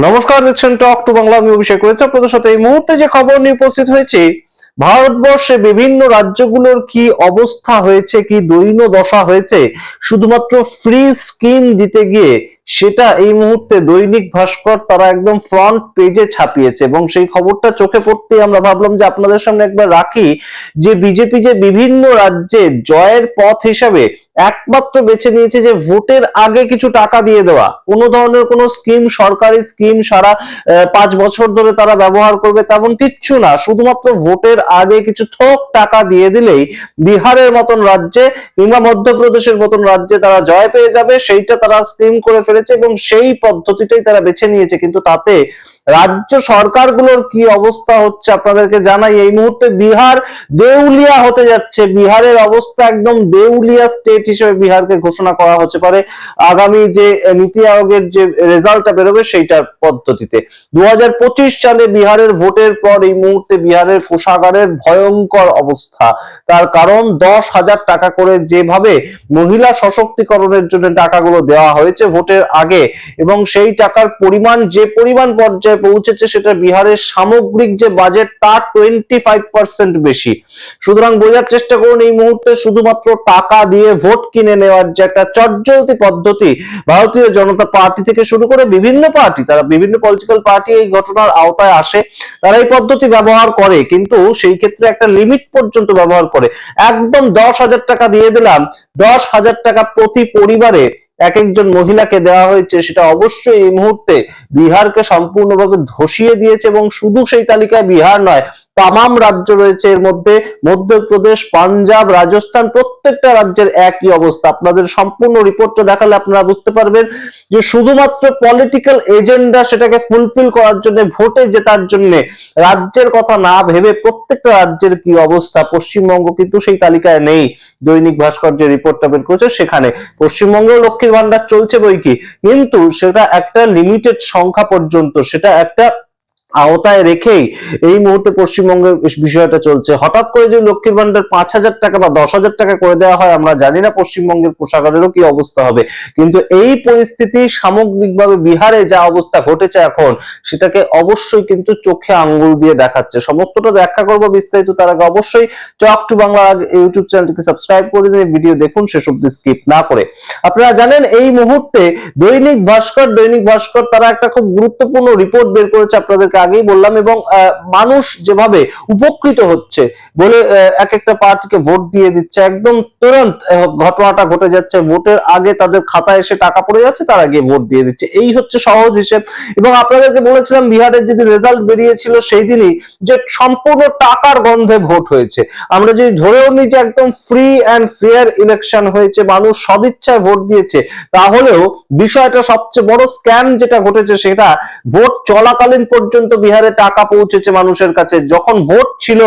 নমস্কার, দেখছেন talk to Bangla. আমি অভিষেক রয়েছে আপনাদের সাথে। এই মুহূর্তে যে খবর নিয়ে উপস্থিত হয়েছে, ভারতবর্ষে বিভিন্ন রাজ্যগুলোর কি অবস্থা হয়েছে, কি দৈন্য দশা হয়েছে শুধুমাত্র ফ্রি স্কিম দিতে গিয়ে, সেটা এই মুহূর্তে দৈনিক ভাস্কর তারা একদম ফ্রন্ট পেজে ছাপিয়েছে। এবং সেই খবরটা চোখে পড়তে আমরা ভাবলাম যে আপনাদের সামনে একবার রাখি, যে বিজেপি যে বিভিন্ন রাজ্যে জয়ের পথ হিসাবে একমাত্র বেছে নিয়েছে যে ভোটের আগে কিছু টাকা দিয়ে দেওয়া। কোনো ধরনের কোনো স্কিম, সরকারি স্কিম সারা 5 বছর ধরে তারা ব্যবহার করবে তেমন কিচ্ছু না। শুধুমাত্র ভোটের আগে কিছু থোক টাকা দিয়ে দিলেই বিহারের মতন রাজ্যে কিংবা মধ্যপ্রদেশের মতন রাজ্যে তারা জয় পেয়ে যাবে, সেইটা তারা স্কিম করে ফেলেছে এবং সেই পদ্ধতিটাই তারা বেছে নিয়েছে। কিন্তু তাতে রাজ্য সরকারগুলোর কি অবস্থা হচ্ছে আপনাদেরকে জানাই। এই মুহূর্তে বিহার দেউলিয়া হতে যাচ্ছে। বিহারের অবস্থা একদম দেউলিয়া স্টেট হিসেবে বিহারকে ঘোষণা করা হতে পারে আগামী যে নীতি আয়োগের যে রেজাল্টটা বেরোবে সেইটার পদ্ধতিতে। 2025 সালে বিহারের ভোটের পর এই মুহূর্তে বিহারের কোষাগারের ভয়ঙ্কর অবস্থা। তার কারণ 10,000 টাকা করে যেভাবে মহিলা সশক্তিকরণের জন্য টাকাগুলো দেওয়া হয়েছে ভোটের আগে, এবং সেই টাকার পরিমাণ যে পরিমাণ পর্যায়ে পৌঁছেছে সেটা বিহারের সামগ্রিক যে বাজেট তার 25% বেশি। সুতরাং বোঝার চেষ্টা করুন, এই মুহূর্তে শুধুমাত্র টাকা দিয়ে ভোট কিনে নেওয়ার যে একটা চটজলতি পদ্ধতি ভারতীয় জনতা পার্টি থেকে শুরু করে বিভিন্ন পার্টি, তারা বিভিন্ন পলিটিক্যাল পার্টি এই ঘটনার আওতায় আসে, তারা এই পদ্ধতি ব্যবহার করে, কিন্তু সেই ক্ষেত্রে একটা লিমিট পর্যন্ত ব্যবহার করে। একদম 10,000 টাকা দিয়ে দিলাম, 10,000 টাকা প্রতি পরিবারে এক একজন মহিলাকে দেওয়া হয়েছে, সেটা অবশ্যই এই মুহূর্তে বিহারকে সম্পূর্ণভাবে ধসিয়ে দিয়েছে। এবং শুধু সেই তালিকায় বিহার নয়, তামাম রাজ্য রয়েছে এর মধ্যে। মধ্যপ্রদেশ, পাঞ্জাব, রাজস্থান, প্রত্যেকটা রাজ্যের একই অবস্থা। আপনাদের সম্পূর্ণ রিপোর্টটা দেখালে আপনারা বুঝতে পারবেন যে শুধুমাত্র পলিটিক্যাল এজেন্ডা সেটাকে ফুলফিল করার জন্য, ভোটে জেতার জন্য রাজ্যের কথা না ভেবে প্রত্যেকটা রাজ্যের কি অবস্থা। পশ্চিমবঙ্গ কিন্তু সেই তালিকায় নেই। দৈনিক ভাস্কর যে রিপোর্টটা বের করেছে সেখানে পশ্চিমবঙ্গেও লক্ষ্মীর ভান্ডার চলছে বই কি, কিন্তু সেটা একটা লিমিটেড সংখ্যা পর্যন্ত, সেটা একটা আওতায় রেখেই এই মুহূর্তে পশ্চিমবঙ্গের বিষয়টা চলছে। হঠাৎ করে যে লক্ষ্মীর ভান্ডার 5,000 টাকা বা 10,000 টাকা করে দেওয়া হয়, আমরা জানি না পশ্চিমবঙ্গের কোষাগারেরও কি অবস্থা হবে। কিন্তু এই পরিস্থিতি সামগ্রিকভাবে বিহারে যা অবস্থা ঘটেছে এখন, সেটাকে অবশ্যই কিন্তু চোখে আঙ্গুল দিয়ে দেখাচ্ছে। সমস্তটা ব্যাখ্যা করবো বিস্তারিত। তার আগে অবশ্যই টক টু বাংলা ইউটিউব চ্যানেলটিকে সাবস্ক্রাইব করে দিন, ভিডিও দেখুন শেষ অবধি স্কিপ না করে। আপনারা জানেন এই মুহূর্তে দৈনিক ভাস্কর তারা একটা খুব গুরুত্বপূর্ণ রিপোর্ট বের করেছে, আপনাদেরকে আগেই বললাম। এবং মানুষ যেভাবে উপকৃত হচ্ছে বলে এক একটা পার্টিকে ভোট দিয়ে দিচ্ছে, একদম তুরন্ত ঘটনাটা ঘটে যাচ্ছে। ভোটের আগে তাদের খাতায় এসে টাকা পড়ে যাচ্ছে, তারা গিয়ে ভোট দিয়ে দিচ্ছে। এই হচ্ছে সহজ হিসেব। এবং আপনাদেরকে বলেছিলাম বিহারের যেদিন রেজাল্ট বেরিয়েছিল সেই দিনই যে সম্পূর্ণ টাকার গন্ধে ভোট হয়েছে। আমরা যদি ধরেও নিই যে একদম ফ্রি অ্যান্ড ফেয়ার ইলেকশন হয়েছে, মানুষ সদিচ্ছায় ভোট দিয়েছে, তাহলেও বিষয়টা সবচেয়ে বড় স্ক্যাম যেটা ঘটেছে সেটা ভোট চলাকালীন পর্যন্ত বিহারে টাকা পৌঁছেছে মানুষের কাছে। যখন ভোট ছিল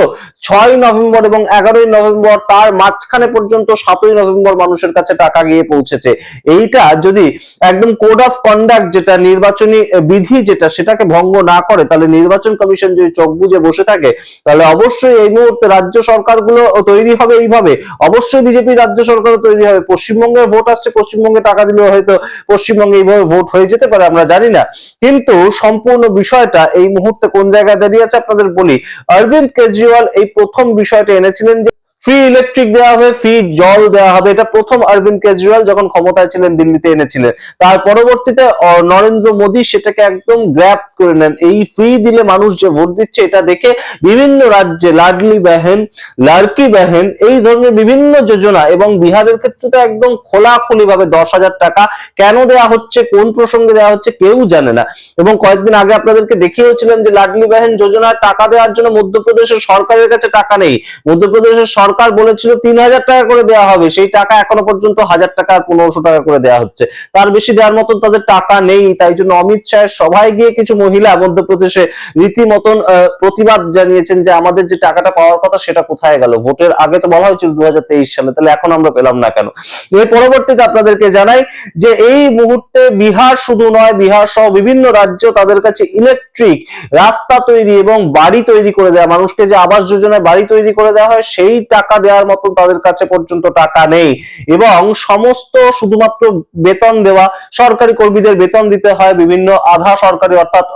6 নভেম্বর এবং 11 নভেম্বর, তার মাঝখানে পর্যন্ত 7 নভেম্বর মানুষের কাছে টাকা গিয়ে পৌঁছেছে। এইটা যদি একদম কোড অফ কন্ডাক্ট, যেটা নির্বাচনী বিধি যেটা, সেটাকে ভঙ্গ না করে, তাহলে নির্বাচন কমিশন যদি চোখ বুজে বসে থাকে, তাহলে অবশ্যই এই মুহূর্তে রাজ্য সরকারগুলো তৈরি হবে এইভাবে। অবশ্যই বিজেপি রাজ্য সরকারও তৈরি হবে। পশ্চিমবঙ্গে ভোট আসছে, পশ্চিমবঙ্গে টাকা দিলেও হয়তো পশ্চিমবঙ্গে এইভাবে ভোট হয়ে যেতে পারে, আমরা জানি না। কিন্তু সম্পূর্ণ বিষয়টা এই মুহূর্তে কোন জায়গায় দাঁড়িয়ে আছে আপনাদের বলি। অরবিন্দ কেজরিওয়াল এই প্রথম বিষয়টা এনেছিলেন যে ফ্রি ইলেকট্রিক দেওয়া হবে, ফ্রি জল দেওয়া হবে। এটা প্রথম অরবিন্দ কেজরিওয়াল যখন ক্ষমতায় ছিলেন দিল্লিতে এনেছিলেন। তার পরবর্তীতে নরেন্দ্র মোদী সেটাকে একদম গ্র্যাব করে নেন। এই ফ্রি দিলে মানুষ যে ভোট দিচ্ছে, এটা দেখে বিভিন্ন রাজ্যে লাডলি বাহন, লাড়কি বাহন, এই ধরনের বিভিন্ন যোজনা, এবং বিহারের ক্ষেত্রে তো একদম খোলাখুলি ভাবে 10,000 টাকা কেন দেওয়া হচ্ছে, কোন প্রসঙ্গে দেওয়া হচ্ছে কেউ জানে না। এবং কয়েকদিন আগে আপনাদেরকে দেখিয়েছিলাম যে লাডলি বাহন যোজনার টাকা দেওয়ার জন্য মধ্যপ্রদেশের সরকারের কাছে টাকা নেই। মধ্যপ্রদেশের সরকার বলেছিল 3,000 টাকা করে দেওয়া হবে, সেই টাকা এখনো পর্যন্ত 1,000 টাকা আর 1,500 টাকা করে দেওয়া হচ্ছে। তার বেশি দেওয়ার মতন তাদের টাকা নেই। তাই জন্য অমিত শাহের সভায় গিয়ে কিছু মহিলা মধ্যপ্রদেশে রীতিমতন প্রতিবাদ জানিয়েছেন যে আমাদের যে টাকাটা পাওয়ার কথা সেটা কোথায় গেল। ভোটের আগে তো বলা হয়েছিল 2023 সালে, তাহলে এখন আমরা পেলাম না কেন। এর পরবর্তীতে আপনাদেরকে জানাই যে এই মুহূর্তে বিহার শুধু নয়, বিহার সহ বিভিন্ন রাজ্য তাদের কাছে ইলেকট্রিক রাস্তা তৈরি এবং বাড়ি তৈরি করে দেওয়া, মানুষকে যে আবাস যোজনায় বাড়ি তৈরি করে দেওয়া হয় সেই টাকা টাকা দেওয়ার মতো তাদের কাছে পর্যন্ত টাকা নেই, এবং সমস্ত শুধুমাত্র বেতন দেওয়া, সরকারি কর্মীদের বেতন দিতে হয়, বিভিন্ন আধা সরকারি অর্থাৎ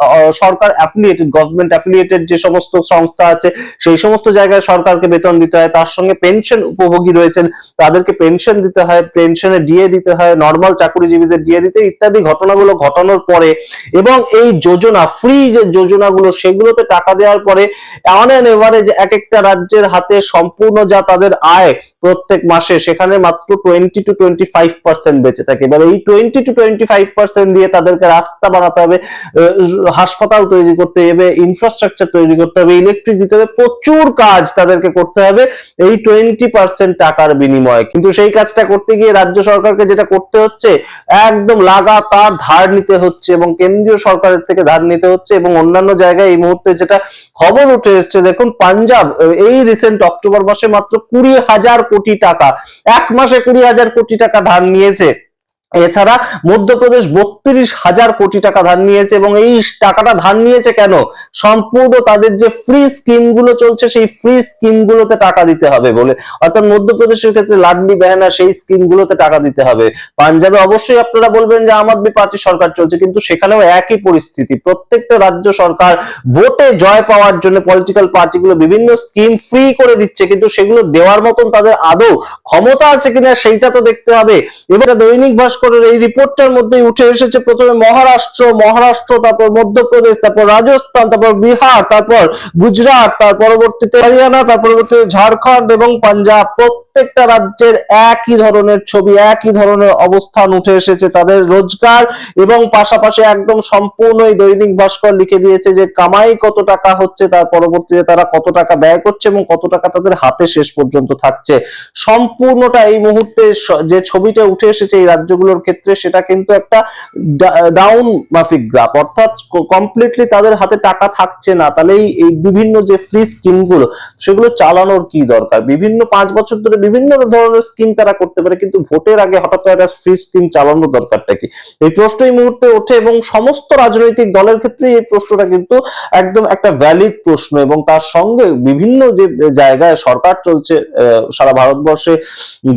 সরকার অ্যাফিলিয়েটেড, গভর্নমেন্ট অ্যাফিলিয়েটেড যে সমস্ত সংস্থা আছে সেই সমস্ত জায়গায় সরকারকে বেতন দিতে হয়, তার সঙ্গে পেনশন উপভোগী রয়েছেন তাদেরকে পেনশন দিতে হয়, পেনশনে ডিএ দিতে হয়, নর্মাল চাকরিজীবীদের ডিএ দিতে, ইত্যাদি ঘটনাগুলো ঘটানোর পরে এবং এই যোজনা ফ্রি যে যোজনাগুলো সেগুলোতে টাকা দেওয়ার পরে অন অ্যান এভারেজ এক একটা রাজ্যের হাতে সম্পূর্ণ যা তাদের আয় প্রত্যেক মাসে সেখানে মাত্র 20 to 25% বেঁচে থাকে। এবার এই 20 to 25% দিয়ে তাদেরকে রাস্তা বানাতে হবে, হাসপাতাল তৈরি করতে হবে, ইনফ্রাস্ট্রাকচার তৈরি করতে হবে, ইলেকট্রিক দিতে হবে, প্রচুর কাজ তাদেরকে করতে হবে এই 20% টাকার বিনিময়ে। কিন্তু সেই কাজটা করতে গিয়ে রাজ্য সরকারকে যেটা করতে হচ্ছে, একদম লাগাতার ধার নিতে হচ্ছে এবং কেন্দ্রীয় সরকারের থেকে ধার নিতে হচ্ছে। এবং অন্যান্য জায়গায় এই মুহূর্তে যেটা খবর উঠে এসছে, দেখুন পাঞ্জাব এই রিসেন্ট অক্টোবর মাসে মাত্র 20,000 কোটি টাকা, এক মাসে 20,000 কোটি টাকা ধার নিয়েছে। এছাড়া মধ্যপ্রদেশ 32,000 কোটি টাকা ধার নিয়েছে, এবং এই টাকাটা ধার নিয়েছে কেন? সম্পূর্ণ তাদের যে ফ্রি স্কিম গুলো চলছে সেই ফ্রি স্কিম গুলোতে টাকা দিতে হবে বলে, অর্থাৎ মধ্যপ্রদেশের ক্ষেত্রে লাডলি বেহানা সেই স্কিম গুলোতে টাকা দিতে হবে। পাঞ্জাবে অবশ্যই আপনারা বলবেন যে আম আদমি পার্টি সরকার চলছে, কিন্তু সেখানেও একই পরিস্থিতি। প্রত্যেকটা রাজ্য সরকার ভোটে জয় পাওয়ার জন্য পলিটিক্যাল পার্টিগুলো বিভিন্ন স্কিম ফ্রি করে দিচ্ছে, কিন্তু সেগুলো দেওয়ার মতন তাদের আদৌ ক্ষমতা আছে কিনা সেইটা তো দেখতে হবে। এবার দৈনিক ভাস্করের এই রিপোর্টটার মধ্যে উঠে এসেছে প্রথমে মহারাষ্ট্র, তারপর মধ্যপ্রদেশ, তারপর রাজস্থান, তারপর বিহার, তারপর গুজরাট, তার পরবর্তীতে হরিয়ানা, তার পরবর্তীতে ঝাড়খণ্ড এবং পাঞ্জাব। প্রত্যেকটা রাজ্যের একই ধরনের ছবি, একই ধরনের অবস্থান উঠে এসেছে, তাদের রোজগার এবং পাশাপাশি একদম সম্পূর্ণ এই দৈনিক ভাস্কর লিখে দিয়েছে যে কামাই কত টাকা হচ্ছে, তার পরবর্তীতে তারা কত টাকা ব্যয় করছে এবং কত টাকা তাদের হাতে শেষ পর্যন্ত থাকছে। সম্পূর্ণটা এই মুহূর্তে যে ছবিটা উঠে এসেছে এই রাজ্যগুলোর ক্ষেত্রে, সেটা কিন্তু একটা ডাউন মাফিক গ্রাফ, অর্থাৎ কমপ্লিটলি তাদের হাতে টাকা থাকছে না। তাহলে এই বিভিন্ন যে ফ্রি স্কিম গুলো সেগুলো চালানোর কি দরকার? বিভিন্ন 5 বছর ধরে বিভিন্ন ধরনের স্কিম তারা করতে পারে, কিন্তু ভোটের আগে হঠাৎ একটা ফ্রি স্কিম চালানোর দরকারটা কি? এই প্রশ্ন এই মুহূর্তে ওঠে এবং সমস্ত রাজনৈতিক দলের ক্ষেত্রে এই প্রশ্নটা কিন্তু একদম একটা ভ্যালিড প্রশ্ন। এবং তার সঙ্গে বিভিন্ন যে জায়গায় সরকার চলছে, সারা ভারতবর্ষে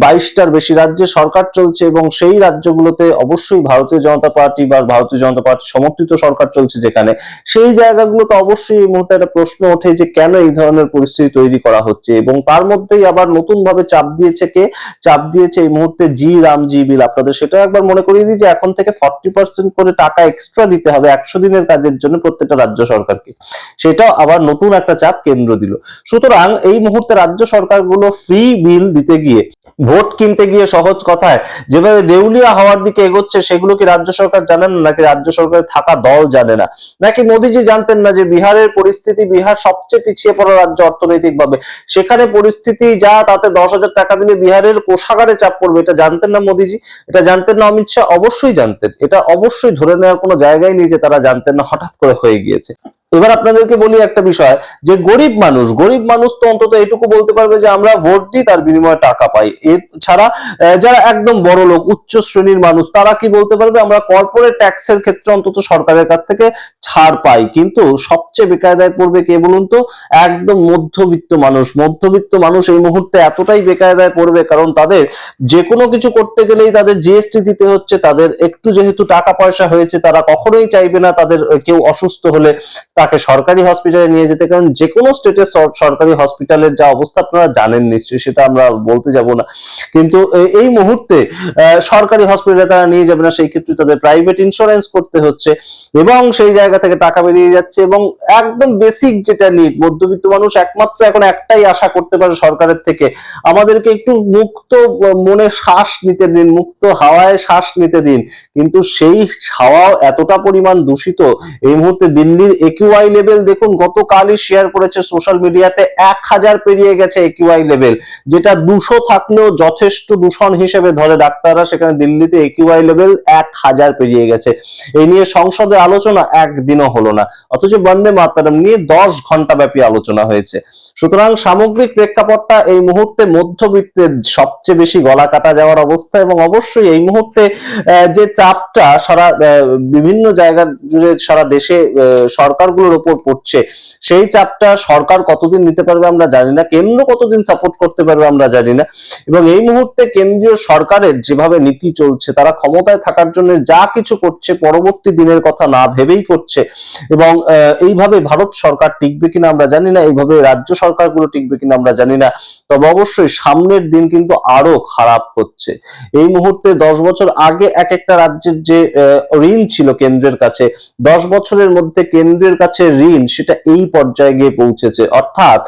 22টার বেশি রাজ্যে সরকার চলছে, এবং সেই রাজ্যগুলোতে অবশ্যই ভারতীয় জনতা পার্টি বা ভারতীয় জনতা পার্টি সমর্থিত সরকার চলছে, যেখানে সেই জায়গাগুলোতে অবশ্যই এই মুহূর্তে একটা প্রশ্ন ওঠে যে কেন এই ধরনের পরিস্থিতি তৈরি করা হচ্ছে। এবং তার মধ্যেই আবার নতুন ভাবে চাপ দিয়েছে এই মুহূর্তে রামজি বিল। আপনাদের সেটা একবার মনে করিয়ে দিই যে এখন থেকে 40% করে টাকা এক্সট্রা দিতে হবে 100 দিনের কাজের জন্য প্রত্যেকটা রাজ্য সরকারকে, সেটাও আবার নতুন একটা চাপ কেন্দ্র দিল। সুতরাং এই মুহূর্তে রাজ্য সরকারগুলো ফ্রি বিল দিতে গিয়ে, ভোট কিনতে গিয়ে সহজ কথায় যেভাবে দেউলিয়া হওয়ার দিকে এগোচ্ছে, সেগুলো কি রাজ্য সরকার জানে না? নাকি রাজ্য সরকারের থাকা দল জানে না? নাকি মোদিজি জানতেন না যে বিহারের পরিস্থিতি, বিহার সবচেয়ে পিছিয়ে পড়া রাজ্য অর্থনৈতিক ভাবে, সেখানে পরিস্থিতি যা, তাতে 10,000 টাকা দিলে বিহারের কোষাগারে চাপ পড়বে? এটা জানতেন না মোদিজি? এটা জানতেন না অমিত শাহ? অবশ্যই জানতেন। এটা অবশ্যই ধরে নেওয়ার কোনো জায়গায় নেই যে তারা জানতেন না, হঠাৎ করে হয়ে গিয়েছে। এবার আপনাদেরকে বলি একটা বিষয়, যে গরিব মানুষ তো অন্তত এটুকু বলতে পারবে যে আমরা ভোট দিই, তার বিনিময়ে টাকা পাই। এছাড়া যারা একদম বড় লোক, উচ্চ শ্রেণীর মানুষ, তারা কি বলতে পারবে? আমরা কর্পোরেট ট্যাক্সের ক্ষেত্রে অন্তত সরকারের কাছ থেকে ছাড় পাই। কিন্তু সবচেয়ে বেকায়দায় পড়বে কে বলুন তো? একদম মধ্যবিত্ত মানুষ এই মুহূর্তে এতটাই বেকায়দায় পড়বে, কারণ তাদের যে কোনো কিছু করতে গেলেই তাদের জিএসটি দিতে হচ্ছে। তাদের একটু যেহেতু টাকা পয়সা হয়েছে, তারা কখনোই চাইবে না তাদের কেউ অসুস্থ হলে তাকে সরকারি হসপিটালে নিয়ে যেতে, কারণ যে কোনো স্টেটের সরকারি হসপিটালের যা অবস্থা আপনারা জানেন নিশ্চয়ই, সেটা আমরা বলতে যাব না। কিন্তু এই মুহূর্তে সরকারি হসপিটালে তারা নিয়ে যাবে না, সেই ক্ষেত্রে তাদের প্রাইভেট ইন্স্যুরেন্স করতে হচ্ছে, এবং সেই জায়গা থেকে টাকা বেরিয়ে যাচ্ছে। এবং একদম বেসিক যেটা নিড, মধ্যবিত্ত মানুষ একমাত্র এখন একটাই আশা করতে পারে সরকারের থেকে, আমাদেরকে একটু মুক্ত মনে শ্বাস নিতে দিন, মুক্ত হাওয়ায় শ্বাস নিতে দিন। কিন্তু সেই হাওয়াও এতটা পরিমাণ দূষিত। এই মুহূর্তে দিল্লির একিউআই লেভেল দেখুন, গতকালই শেয়ার করেছে সোশ্যাল মিডিয়াতে, 1000 পেরিয়ে গেছে একিউআই লেভেল, যেটা 200 থাকলেও যথেষ্ট দূষণ হিসেবে ধরে ডাক্তাররা। সেখানে দিল্লিতে একিউআই লেভেল 1000 পেরিয়ে গেছে। এই নিয়ে সংসদে আলোচনা একদিনও হলো না, অথচ বন্দে মাতরম নিয়ে 10 ঘন্টা ব্যাপী আলোচনা হয়েছে। সুতরাং সামগ্রিক প্রেক্ষাপটটা এই মুহূর্তে মধ্যবিত্তের সবচেয়ে বেশি গলা কাটা যাওয়ার অবস্থা, এবং অবশ্যই এই মুহূর্তে যে চাপটা সারা বিভিন্ন জায়গা জুড়ে সারা দেশে সরকারগুলোর উপর পড়ছে, সেই চাপটা সরকার কতদিন নিতে পারবে আমরা জানি না, কেন্দ্র কতদিন সাপোর্ট করতে পারবে আমরা জানি না। এবং এই মুহূর্তে কেন্দ্রীয় সরকারের যেভাবে নীতি চলছে, তারা ক্ষমতায় থাকার জন্য যা কিছু করছে পরবর্তী দিনের কথা না ভেবেই করছে, এবং এইভাবে ভারত সরকার টিকবে কিনা আমরা জানি না, এইভাবে রাজ্য সরকারগুলো টিকবে কিনা আমরা জানি না। তবে অবশ্যই সামনের দিন কিন্তু আরো খারাপ হচ্ছে। এই মুহূর্তে 10 বছর আগে এক একটা রাজ্যের যে ঋণ ছিল কেন্দ্রের কাছে, 10 বছরের মধ্যে কেন্দ্রের কাছে ঋণ সেটা এই পর্যায়ে গিয়ে পৌঁছেছে। অর্থাৎ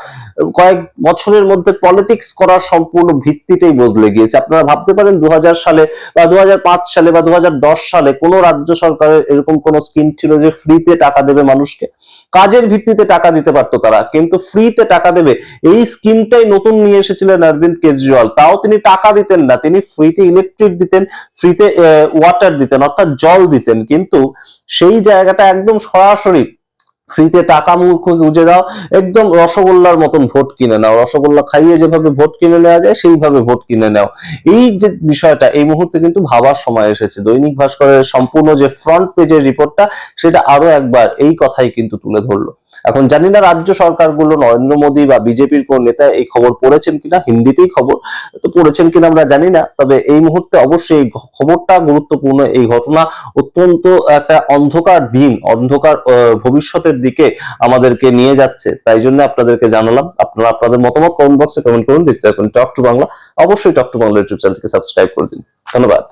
কয়েক বছরের মধ্যে পলিটিক্স করার সম্পূর্ণ ভিত্তিটাই বদলে গিয়েছে। আপনারা ভাবতে পারেন 2000 সালে বা 2005 সালে বা 2010 সালে কোন রাজ্য সরকারের এরকম কোন স্কিম ছিল যে ফ্রিতে টাকা দেবে মানুষকে? কাজের ভিত্তিতে টাকা দিতে পারতো তারা, কিন্তু ফ্রিতে টাকা দেবে এই স্কিমটাই নতুন নিয়ে এসেছিলেন অরবিন্দ কেজরিওয়াল। তাও তিনি টাকা দিতেন না, তিনি ফ্রিতে ইলেকট্রিক দিতেন, ফ্রিতে ওয়াটার দিতেন, অর্থাৎ জল দিতেন। কিন্তু সেই জায়গাটা একদম সরাসরি ফ্রিতে টাকা মুখে গুঁজে দাও, একদম রসগোল্লার মতন ভোট কিনে নাও, রসগোল্লা খাইয়ে যেভাবে ভোট কিনে নেওয়া যায় সেইভাবে ভোট কিনে নাও। এই যে বিষয়টা এই মুহূর্তে কিন্তু ভাবার সময় এসেছে। দৈনিক ভাস্করের সম্পূর্ণ যে ফ্রন্ট পেজের রিপোর্টটা, সেটা আরো একবার এই কথাই কিন্তু তুলে ধরলো। এখন জানি না রাজ্য সরকারগুলো, নরেন্দ্র মোদী বা বিজেপির কোন নেতা এই খবর পড়েছেন কিনা, হিন্দিতেই খবর তো পড়েছেন কিনা আমরা জানি না। তবে এই মুহূর্তে অবশ্যই এই খবরটা গুরুত্বপূর্ণ। এই ঘটনা অত্যন্ত একটা অন্ধকার দিন, অন্ধকার ভবিষ্যতের দিকে আমাদেরকে নিয়ে যাচ্ছে। তাই জন্য আপনাদেরকে জানালাম। আপনারা আপনাদের মতামত কমেন্ট বক্সে কমেন্ট করুন। দেখতে থাকুন টক টু বাংলা। অবশ্যই টক টু বাংলা ইউটিউব চ্যানেলকে সাবস্ক্রাইব করে দিন। ধন্যবাদ।